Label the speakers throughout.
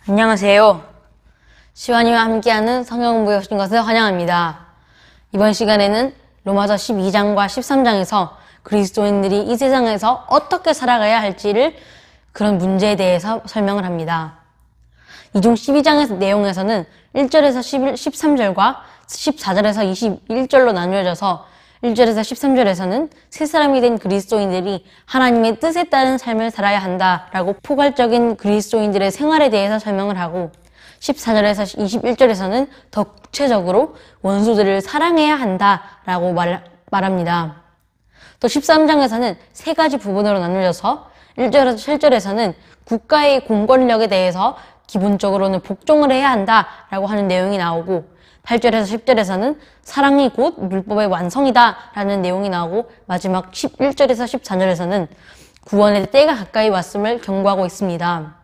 Speaker 1: 안녕하세요. 시완이와 함께하는 성경 공부에 오신 것을 환영합니다. 이번 시간에는 로마서 12장과 13장에서 그리스도인들이 이 세상에서 어떻게 살아가야 할지를 그런 문제에 대해서 설명을 합니다. 이중 12장의 내용에서는 1절에서 13절과 14절에서 21절로 나누어져서 1절에서 13절에서는 새 사람이 된 그리스도인들이 하나님의 뜻에 따른 삶을 살아야 한다라고 포괄적인 그리스도인들의 생활에 대해서 설명을 하고 14절에서 21절에서는 더 구체적으로 원수들을 사랑해야 한다라고 말합니다. 또 13장에서는 세 가지 부분으로 나누어져서 1절에서 7절에서는 국가의 공권력에 대해서 기본적으로는 복종을 해야 한다라고 하는 내용이 나오고 8절에서 10절에서는 사랑이 곧 율법의 완성이다 라는 내용이 나오고 마지막 11절에서 14절에서는 구원의 때가 가까이 왔음을 경고하고 있습니다.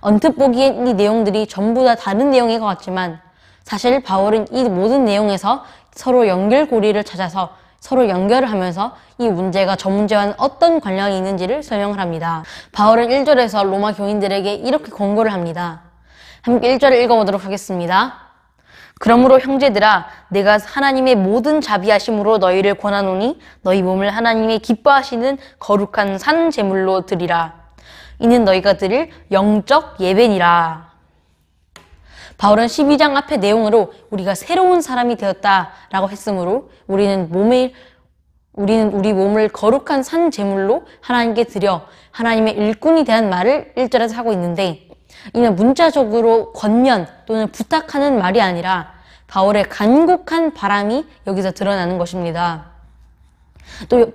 Speaker 1: 언뜻 보기엔 이 내용들이 전부 다 다른 내용인 것 같지만 사실 바울은 이 모든 내용에서 서로 연결고리를 찾아서 서로 연결을 하면서 이 문제가 저 문제와는 어떤 관련이 있는지를 설명을 합니다. 바울은 1절에서 로마 교인들에게 이렇게 권고를 합니다. 함께 1절을 읽어보도록 하겠습니다. 그러므로 형제들아 내가 하나님의 모든 자비하심으로 너희를 권하노니 너희 몸을 하나님의 기뻐하시는 거룩한 산 제물로 드리라. 이는 너희가 드릴 영적 예배니라. 바울은 12장 앞의 내용으로 우리가 새로운 사람이 되었다라고 했으므로 우리는 우리 몸을 거룩한 산 제물로 하나님께 드려 하나님의 일꾼이 되는 말을 1절에서 하고 있는데 이는 문자적으로 권면 또는 부탁하는 말이 아니라 바울의 간곡한 바람이 여기서 드러나는 것입니다.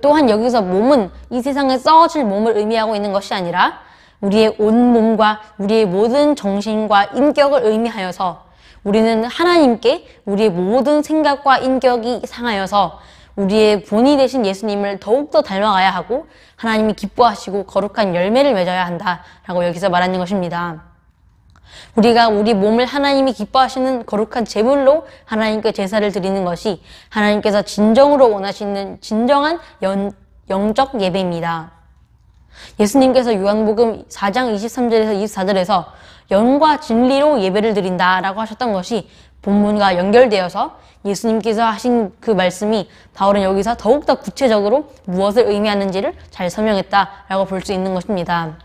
Speaker 1: 또한 여기서 몸은 이 세상에 썩어질 몸을 의미하고 있는 것이 아니라 우리의 온 몸과 우리의 모든 정신과 인격을 의미하여서 우리는 하나님께 우리의 모든 생각과 인격이 상하여서 우리의 본이 되신 예수님을 더욱더 닮아가야 하고 하나님이 기뻐하시고 거룩한 열매를 맺어야 한다라고 여기서 말하는 것입니다. 우리가 우리 몸을 하나님이 기뻐하시는 거룩한 제물로 하나님께 제사를 드리는 것이 하나님께서 진정으로 원하시는 진정한 영적 예배입니다. 예수님께서 요한복음 4장 23절에서 24절에서 영과 진리로 예배를 드린다라고 하셨던 것이 본문과 연결되어서 예수님께서 하신 그 말씀이 바울은 여기서 더욱더 구체적으로 무엇을 의미하는지를 잘 설명했다라고 볼 수 있는 것입니다.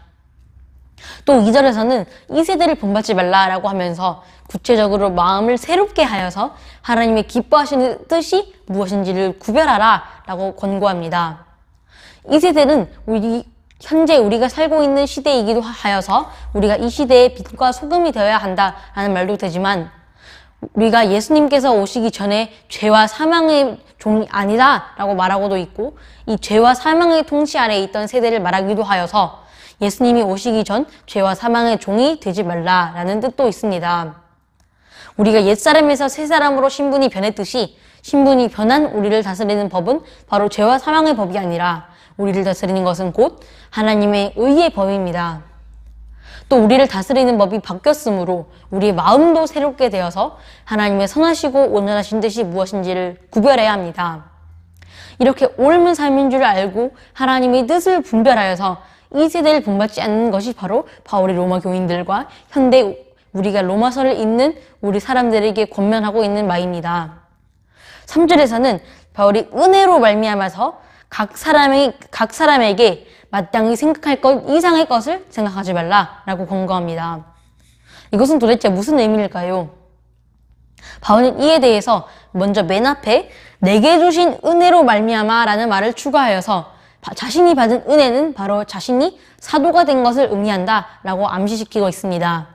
Speaker 1: 또 2절에서는 이 세대를 본받지 말라라고 하면서 구체적으로 마음을 새롭게 하여서 하나님의 기뻐하시는 뜻이 무엇인지를 구별하라 라고 권고합니다. 이 세대는 현재 우리가 살고 있는 시대이기도 하여서 우리가 이 시대의 빛과 소금이 되어야 한다라는 말도 되지만 우리가 예수님께서 오시기 전에 죄와 사망의 종이 아니다 라고 말하고도 있고 이 죄와 사망의 통치 아래에 있던 세대를 말하기도 하여서 예수님이 오시기 전 죄와 사망의 종이 되지 말라라는 뜻도 있습니다. 우리가 옛사람에서 새사람으로 신분이 변했듯이 신분이 변한 우리를 다스리는 법은 바로 죄와 사망의 법이 아니라 우리를 다스리는 것은 곧 하나님의 의의 법입니다. 또 우리를 다스리는 법이 바뀌었으므로 우리의 마음도 새롭게 되어서 하나님의 선하시고 온전하신 뜻이 무엇인지를 구별해야 합니다. 이렇게 옳은 삶인 줄 알고 하나님의 뜻을 분별하여서 이 세대를 본받지 않는 것이 바로 바울이 로마 교인들과 현대 우리가 로마서를 읽는 우리 사람들에게 권면하고 있는 바입니다. 3절에서는 바울이 은혜로 말미암아서 각 사람에게 마땅히 생각할 것 이상의 것을 생각하지 말라라고 권고합니다. 이것은 도대체 무슨 의미일까요? 바울은 이에 대해서 먼저 맨 앞에 내게 주신 은혜로 말미암아라는 말을 추가하여서 자신이 받은 은혜는 바로 자신이 사도가 된 것을 의미한다라고 암시시키고 있습니다.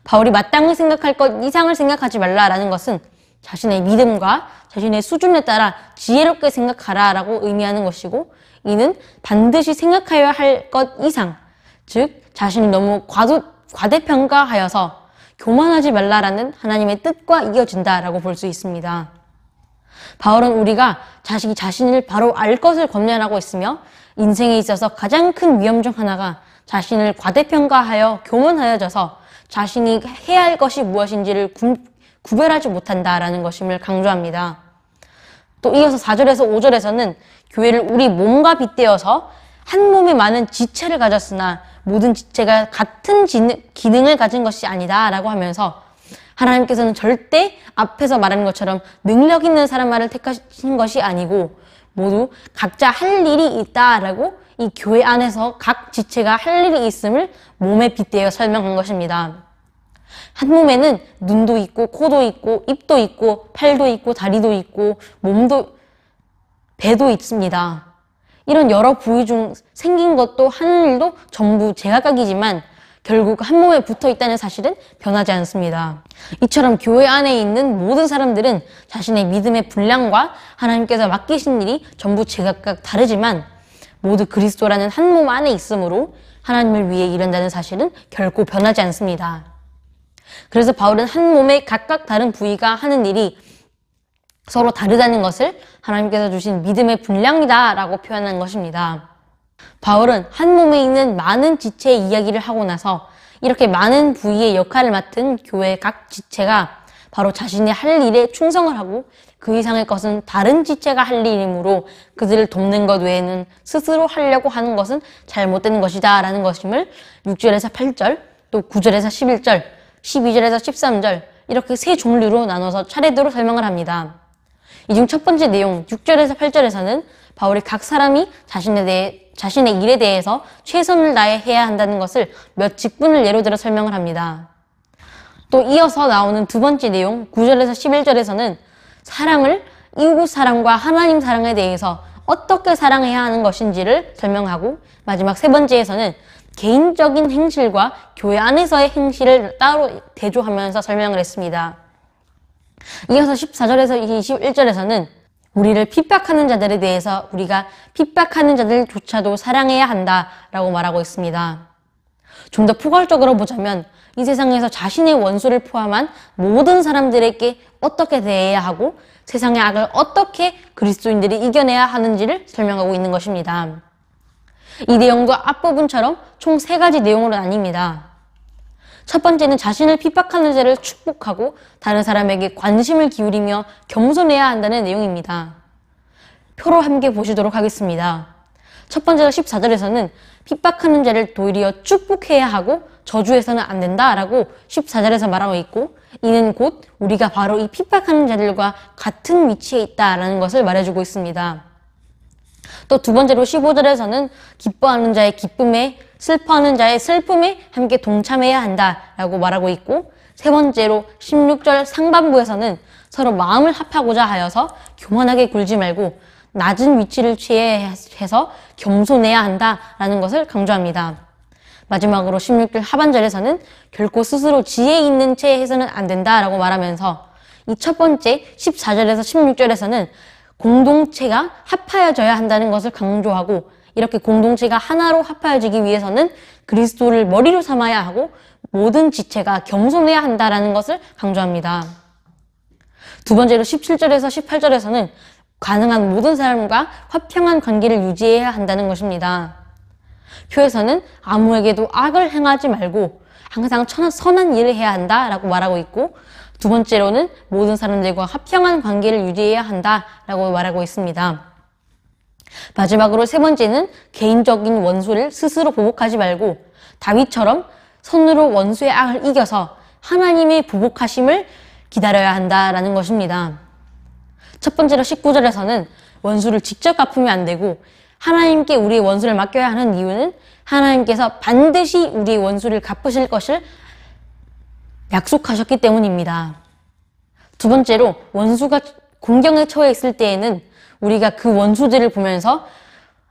Speaker 1: 바울이 마땅히 생각할 것 이상을 생각하지 말라라는 것은 자신의 믿음과 자신의 수준에 따라 지혜롭게 생각하라라고 의미하는 것이고 이는 반드시 생각하여야 할 것 이상, 즉 자신이 너무 과대평가하여서 교만하지 말라라는 하나님의 뜻과 이어진다라고 볼 수 있습니다. 바울은 우리가 자신을 바로 알 것을 권면하고 있으며 인생에 있어서 가장 큰 위험 중 하나가 자신을 과대평가하여 교만하여져서 자신이 해야 할 것이 무엇인지를 구별하지 못한다라는 것임을 강조합니다. 또 이어서 4절에서 5절에서는 교회를 우리 몸과 빗대어서 한 몸에 많은 지체를 가졌으나 모든 지체가 같은 기능을 가진 것이 아니다 라고 하면서 하나님께서는 절대 앞에서 말하는 것처럼 능력 있는 사람만을 택하신 것이 아니고 모두 각자 할 일이 있다라고 이 교회 안에서 각 지체가 할 일이 있음을 몸에 빗대어 설명한 것입니다. 한 몸에는 눈도 있고 코도 있고 입도 있고 팔도 있고 다리도 있고 몸도 배도 있습니다. 이런 여러 부위 중 생긴 것도 하는 일도 전부 제각각이지만 결국 한 몸에 붙어 있다는 사실은 변하지 않습니다. 이처럼 교회 안에 있는 모든 사람들은 자신의 믿음의 분량과 하나님께서 맡기신 일이 전부 제각각 다르지만 모두 그리스도라는 한 몸 안에 있으므로 하나님을 위해 일한다는 사실은 결코 변하지 않습니다. 그래서 바울은 한 몸에 각각 다른 부위가 하는 일이 서로 다르다는 것을 하나님께서 주신 믿음의 분량이다 라고 표현한 것입니다. 바울은 한 몸에 있는 많은 지체의 이야기를 하고 나서 이렇게 많은 부위의 역할을 맡은 교회의 각 지체가 바로 자신이 할 일에 충성을 하고 그 이상의 것은 다른 지체가 할 일이므로 그들을 돕는 것 외에는 스스로 하려고 하는 것은 잘못된 것이다 라는 것임을 6절에서 8절, 또 9절에서 11절, 12절에서 13절 이렇게 세 종류로 나눠서 차례대로 설명을 합니다. 이 중 첫 번째 내용 6절에서 8절에서는 바울이 각 사람이 자신의 일에 대해서 최선을 다해 해야 한다는 것을 몇 직분을 예로 들어 설명을 합니다. 또 이어서 나오는 두 번째 내용 9절에서 11절에서는 사랑을 이웃 사랑과 하나님 사랑에 대해서 어떻게 사랑해야 하는 것인지를 설명하고 마지막 세 번째에서는 개인적인 행실과 교회 안에서의 행실을 따로 대조하면서 설명을 했습니다. 이어서 14절에서 21절에서는 우리를 핍박하는 자들에 대해서 우리가 핍박하는 자들조차도 사랑해야 한다라고 말하고 있습니다. 좀 더 포괄적으로 보자면 이 세상에서 자신의 원수를 포함한 모든 사람들에게 어떻게 대해야 하고 세상의 악을 어떻게 그리스도인들이 이겨내야 하는지를 설명하고 있는 것입니다. 이 내용도 앞부분처럼 총 3가지 내용으로 나뉩니다. 첫 번째는 자신을 핍박하는 자를 축복하고 다른 사람에게 관심을 기울이며 겸손해야 한다는 내용입니다. 표로 함께 보시도록 하겠습니다. 첫 번째로 14절에서는 핍박하는 자를 도리어 축복해야 하고 저주해서는 안 된다라고 14절에서 말하고 있고 이는 곧 우리가 바로 이 핍박하는 자들과 같은 위치에 있다라는 것을 말해주고 있습니다. 또 두 번째로 15절에서는 기뻐하는 자의 기쁨에 슬퍼하는 자의 슬픔에 함께 동참해야 한다라고 말하고 있고 세 번째로 16절 상반부에서는 서로 마음을 합하고자 하여서 교만하게 굴지 말고 낮은 위치를 취해서 겸손해야 한다라는 것을 강조합니다. 마지막으로 16절 하반절에서는 결코 스스로 지혜 있는 채 해서는 안 된다라고 말하면서 이 첫 번째 14절에서 16절에서는 공동체가 합하여져야 한다는 것을 강조하고 이렇게 공동체가 하나로 합하여지기 위해서는 그리스도를 머리로 삼아야 하고 모든 지체가 겸손해야 한다는 것을 강조합니다. 두 번째로 17절에서 18절에서는 가능한 모든 사람과 화평한 관계를 유지해야 한다는 것입니다. 표에서는 아무에게도 악을 행하지 말고 항상 선한 일을 해야 한다라고 말하고 있고 두 번째로는 모든 사람들과 화평한 관계를 유지해야 한다라고 말하고 있습니다. 마지막으로 세 번째는 개인적인 원수를 스스로 보복하지 말고 다윗처럼 손으로 원수의 악을 이겨서 하나님의 보복하심을 기다려야 한다라는 것입니다. 첫 번째로 19절에서는 원수를 직접 갚으면 안 되고 하나님께 우리의 원수를 맡겨야 하는 이유는 하나님께서 반드시 우리의 원수를 갚으실 것을 약속하셨기 때문입니다. 두 번째로 원수가 공경에 처해 있을 때에는 우리가 그 원수들을 보면서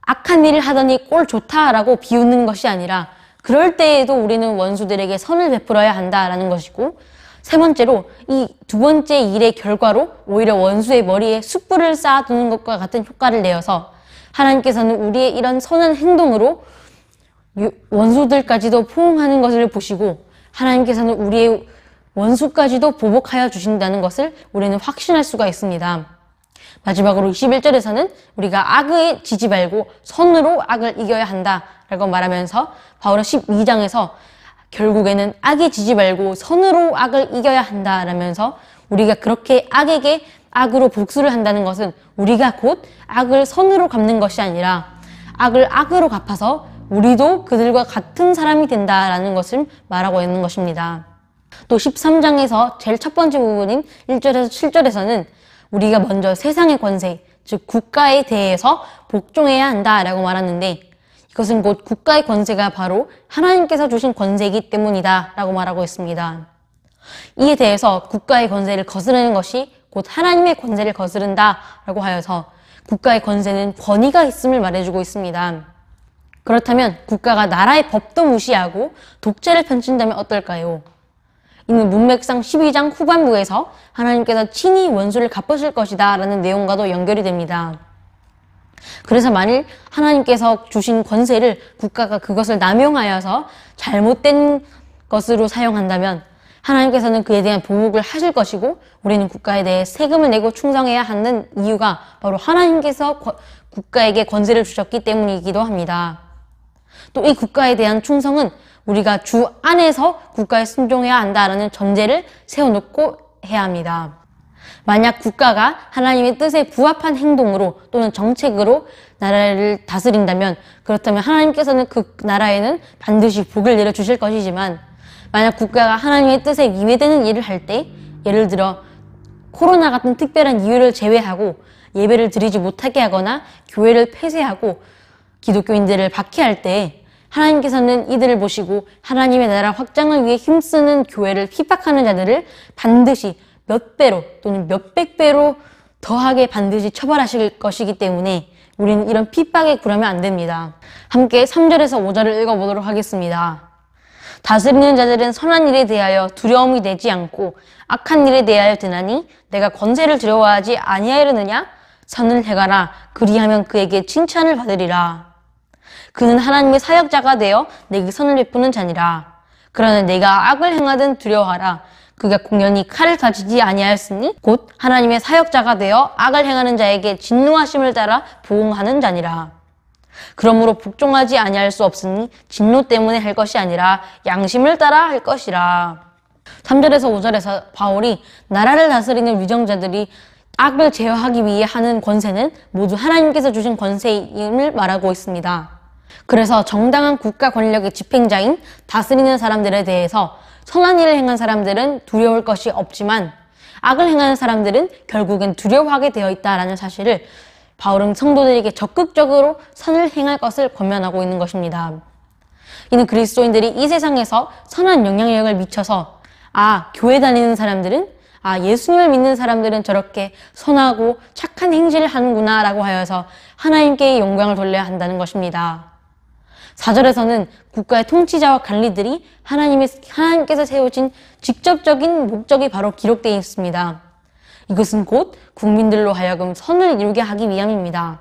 Speaker 1: 악한 일을 하더니 꼴 좋다라고 비웃는 것이 아니라 그럴 때에도 우리는 원수들에게 선을 베풀어야 한다라는 것이고 세 번째로 이 두 번째 일의 결과로 오히려 원수의 머리에 숯불을 쌓아두는 것과 같은 효과를 내어서 하나님께서는 우리의 이런 선한 행동으로 원수들까지도 포용하는 것을 보시고 하나님께서는 우리의 원수까지도 보복하여 주신다는 것을 우리는 확신할 수가 있습니다. 마지막으로 21절에서는 우리가 악에 지지 말고 선으로 악을 이겨야 한다라고 말하면서 바울은 12장에서 결국에는 악에 지지 말고 선으로 악을 이겨야 한다라면서 우리가 그렇게 악에게 악으로 복수를 한다는 것은 우리가 곧 악을 선으로 갚는 것이 아니라 악을 악으로 갚아서 우리도 그들과 같은 사람이 된다라는 것을 말하고 있는 것입니다. 또 13장에서 제일 첫 번째 부분인 1절에서 7절에서는 우리가 먼저 세상의 권세, 즉 국가에 대해서 복종해야 한다라고 말하는데, 이것은 곧 국가의 권세가 바로 하나님께서 주신 권세이기 때문이다 라고 말하고 있습니다. 이에 대해서 국가의 권세를 거스르는 것이 곧 하나님의 권세를 거스른다 라고 하여서 국가의 권세는 권위가 있음을 말해주고 있습니다. 그렇다면 국가가 나라의 법도 무시하고 독재를 펼친다면 어떨까요? 이는 문맥상 12장 후반부에서 하나님께서 친히 원수를 갚으실 것이다 라는 내용과도 연결이 됩니다. 그래서 만일 하나님께서 주신 권세를 국가가 그것을 남용하여서 잘못된 것으로 사용한다면 하나님께서는 그에 대한 보복을 하실 것이고, 우리는 국가에 대해 세금을 내고 충성해야 하는 이유가 바로 하나님께서 국가에게 권세를 주셨기 때문이기도 합니다. 또 이 국가에 대한 충성은 우리가 주 안에서 국가에 순종해야 한다라는 전제를 세워놓고 해야 합니다. 만약 국가가 하나님의 뜻에 부합한 행동으로 또는 정책으로 나라를 다스린다면, 그렇다면 하나님께서는 그 나라에는 반드시 복을 내려주실 것이지만, 만약 국가가 하나님의 뜻에 이외되는 일을 할 때, 예를 들어 코로나 같은 특별한 이유를 제외하고 예배를 드리지 못하게 하거나 교회를 폐쇄하고 기독교인들을 박해할 때, 하나님께서는 이들을 보시고 하나님의 나라 확장을 위해 힘쓰는 교회를 핍박하는 자들을 반드시 몇 배로 또는 몇백 배로 더하게 반드시 처벌하실 것이기 때문에 우리는 이런 핍박에 굴하면 안 됩니다. 함께 3절에서 5절을 읽어보도록 하겠습니다. 다스리는 자들은 선한 일에 대하여 두려움이 되지 않고 악한 일에 대하여 드나니 내가 권세를 두려워하지 아니하려느냐? 선을 행하라. 그리하면 그에게 칭찬을 받으리라. 그는 하나님의 사역자가 되어 내게 선을 베푸는 자니라. 그러나 내가 악을 행하든 두려워하라. 그가 공연히 칼을 가지지 아니하였으니 곧 하나님의 사역자가 되어 악을 행하는 자에게 진노하심을 따라 보응하는 자니라. 그러므로 복종하지 아니할 수 없으니 진노 때문에 할 것이 아니라 양심을 따라 할 것이라. 3절에서 5절에서 바울이 나라를 다스리는 위정자들이 악을 제어하기 위해 하는 권세는 모두 하나님께서 주신 권세임을 말하고 있습니다. 그래서 정당한 국가 권력의 집행자인 다스리는 사람들에 대해서 선한 일을 행한 사람들은 두려울 것이 없지만 악을 행하는 사람들은 결국엔 두려워하게 되어 있다라는 사실을 바울은 성도들에게 적극적으로 선을 행할 것을 권면하고 있는 것입니다. 이는 그리스도인들이 이 세상에서 선한 영향력을 미쳐서 교회 다니는 사람들은 예수님을 믿는 사람들은 저렇게 선하고 착한 행실을 하는구나 라고 하여서 하나님께 영광을 돌려야 한다는 것입니다. 4절에서는 국가의 통치자와 관리들이 하나님께서 세우신 직접적인 목적이 바로 기록되어 있습니다. 이것은 곧 국민들로 하여금 선을 이루게 하기 위함입니다.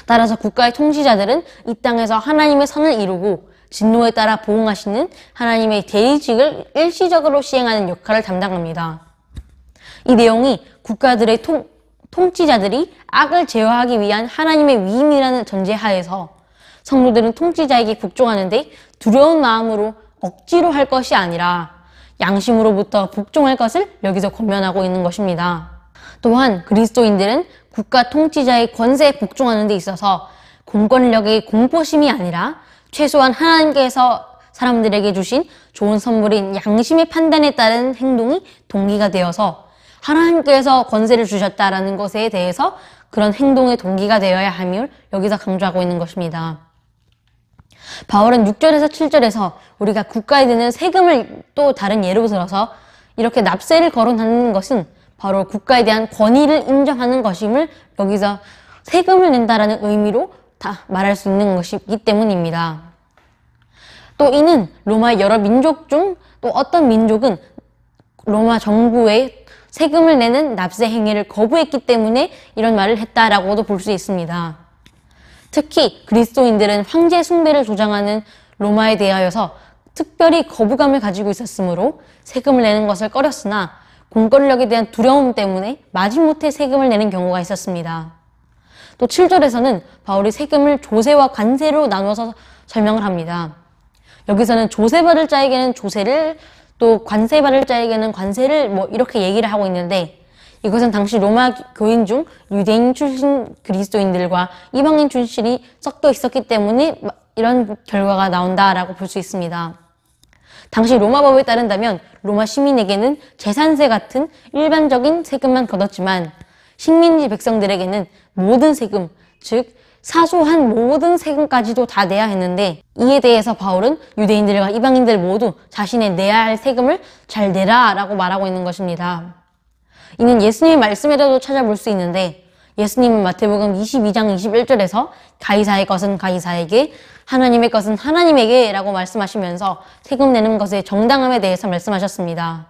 Speaker 1: 따라서 국가의 통치자들은 이 땅에서 하나님의 선을 이루고 진노에 따라 보응하시는 하나님의 대리직을 일시적으로 시행하는 역할을 담당합니다. 이 내용이 국가들의 통치자들이 악을 제어하기 위한 하나님의 위임이라는 전제하에서 성도들은 통치자에게 복종하는데 두려운 마음으로 억지로 할 것이 아니라 양심으로부터 복종할 것을 여기서 권면하고 있는 것입니다. 또한 그리스도인들은 국가 통치자의 권세에 복종하는 데 있어서 공권력의 공포심이 아니라 최소한 하나님께서 사람들에게 주신 좋은 선물인 양심의 판단에 따른 행동이 동기가 되어서 하나님께서 권세를 주셨다라는 것에 대해서 그런 행동의 동기가 되어야 함을 여기서 강조하고 있는 것입니다. 바울은 6절에서 7절에서 우리가 국가에 드는 세금을 또 다른 예로 들어서 이렇게 납세를 거론하는 것은 바로 국가에 대한 권위를 인정하는 것임을 여기서 세금을 낸다라는 의미로 다 말할 수 있는 것이기 때문입니다. 또 이는 로마의 여러 민족 중 또 어떤 민족은 로마 정부의 세금을 내는 납세 행위를 거부했기 때문에 이런 말을 했다라고도 볼 수 있습니다. 특히 그리스도인들은 황제 숭배를 조장하는 로마에 대하여서 특별히 거부감을 가지고 있었으므로 세금을 내는 것을 꺼렸으나 공권력에 대한 두려움 때문에 마지못해 세금을 내는 경우가 있었습니다. 또 7절에서는 바울이 세금을 조세와 관세로 나눠서 설명을 합니다. 여기서는 조세받을 자에게는 조세를 또 관세받을 자에게는 관세를 이렇게 얘기를 하고 있는데, 이것은 당시 로마 교인 중 유대인 출신 그리스도인들과 이방인 출신이 섞여 있었기 때문에 이런 결과가 나온다라고 볼 수 있습니다. 당시 로마법에 따른다면 로마 시민에게는 재산세 같은 일반적인 세금만 걷었지만 식민지 백성들에게는 모든 세금, 즉 사소한 모든 세금까지도 다 내야 했는데, 이에 대해서 바울은 유대인들과 이방인들 모두 자신의 내야 할 세금을 잘 내라 라고 말하고 있는 것입니다. 이는 예수님의 말씀에도 찾아볼 수 있는데, 예수님은 마태복음 22장 21절에서 가이사의 것은 가이사에게, 하나님의 것은 하나님에게 라고 말씀하시면서 세금 내는 것의 정당함에 대해서 말씀하셨습니다.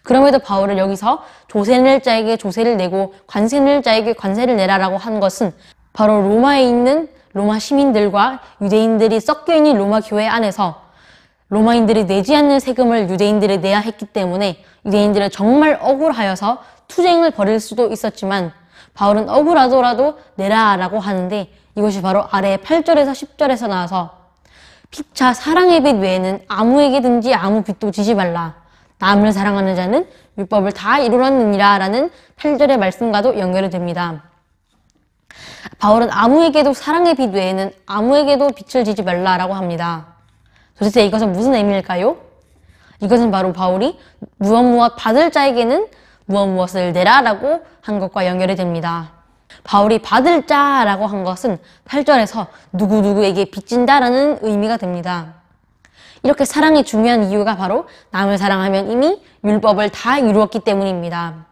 Speaker 1: 그럼에도 바울은 여기서 조세 낼 자에게 조세를 내고 관세 낼 자에게 관세를 내라라고 한 것은 바로 로마에 있는 로마 시민들과 유대인들이 섞여 있는 로마 교회 안에서 로마인들이 내지 않는 세금을 유대인들이 내야 했기 때문에 유대인들은 정말 억울하여서 투쟁을 벌일 수도 있었지만, 바울은 억울하더라도 내라라고 하는데, 이것이 바로 아래 8절에서 10절에서 나와서 피차 사랑의 빚 외에는 아무에게든지 아무 빚도 지지 말라. 남을 사랑하는 자는 율법을 다 이루었느니라 라는 8절의 말씀과도 연결이 됩니다. 바울은 아무에게도 사랑의 빚 외에는 아무에게도 빚을 지지 말라라고 합니다. 도대체 이것은 무슨 의미일까요? 이것은 바로 바울이 무엇 받을 자에게는 무엇을 내라라고 한 것과 연결이 됩니다. 바울이 받을 자라고 한 것은 8절에서 누구누구에게 빚진다라는 의미가 됩니다. 이렇게 사랑이 중요한 이유가 바로 남을 사랑하면 이미 율법을 다 이루었기 때문입니다.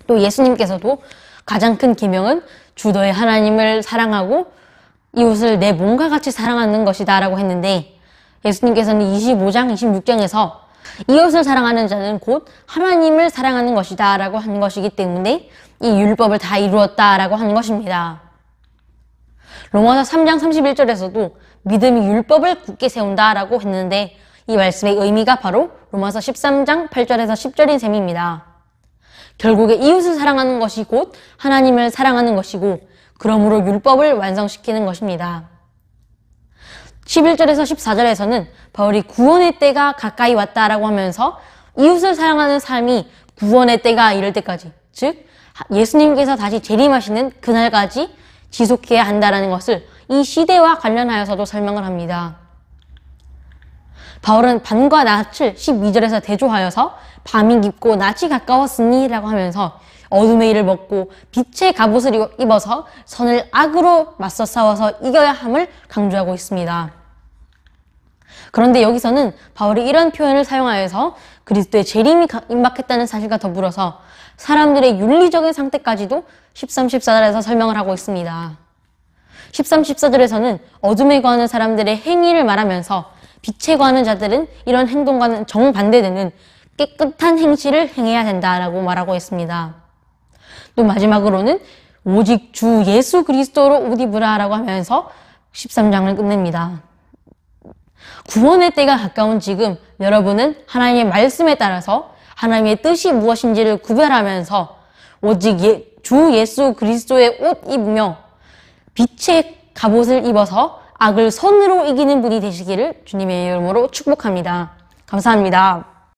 Speaker 1: 또 예수님께서도 가장 큰 계명은 주 너의 하나님을 사랑하고 이웃을 내 몸과 같이 사랑하는 것이다 라고 했는데, 예수님께서는 25장 26장에서 이웃을 사랑하는 자는 곧 하나님을 사랑하는 것이다 라고 한 것이기 때문에 이 율법을 다 이루었다 라고 한 것입니다. 로마서 3장 31절에서도 믿음이 율법을 굳게 세운다 라고 했는데, 이 말씀의 의미가 바로 로마서 13장 8절에서 10절인 셈입니다. 결국에 이웃을 사랑하는 것이 곧 하나님을 사랑하는 것이고, 그러므로 율법을 완성시키는 것입니다. 11절에서 14절에서는 바울이 구원의 때가 가까이 왔다라고 하면서 이웃을 사랑하는 삶이 구원의 때가 이를 때까지, 즉 예수님께서 다시 재림하시는 그날까지 지속해야 한다는 것을 이 시대와 관련하여서도 설명을 합니다. 바울은 밤과 낯을 12절에서 대조하여서 밤이 깊고 낮이 가까웠으니 라고 하면서 어둠의 일을 먹고 빛의 갑옷을 입어서 선을 악으로 맞서 싸워서 이겨야 함을 강조하고 있습니다. 그런데 여기서는 바울이 이런 표현을 사용하여서 그리스도의 재림이 임박했다는 사실과 더불어서 사람들의 윤리적인 상태까지도 13, 14절에서 설명을 하고 있습니다. 13, 14절에서는 어둠에 거하는 사람들의 행위를 말하면서 빛에 거하는 자들은 이런 행동과는 정반대되는 깨끗한 행실을 행해야 된다라고 말하고 있습니다. 또 마지막으로는 오직 주 예수 그리스도로 옷 입으라 라고 하면서 13장을 끝냅니다. 구원의 때가 가까운 지금 여러분은 하나님의 말씀에 따라서 하나님의 뜻이 무엇인지를 구별하면서 오직 주 예수 그리스도의 옷 입으며 빛의 갑옷을 입어서 악을 선으로 이기는 분이 되시기를 주님의 이름으로 축복합니다. 감사합니다.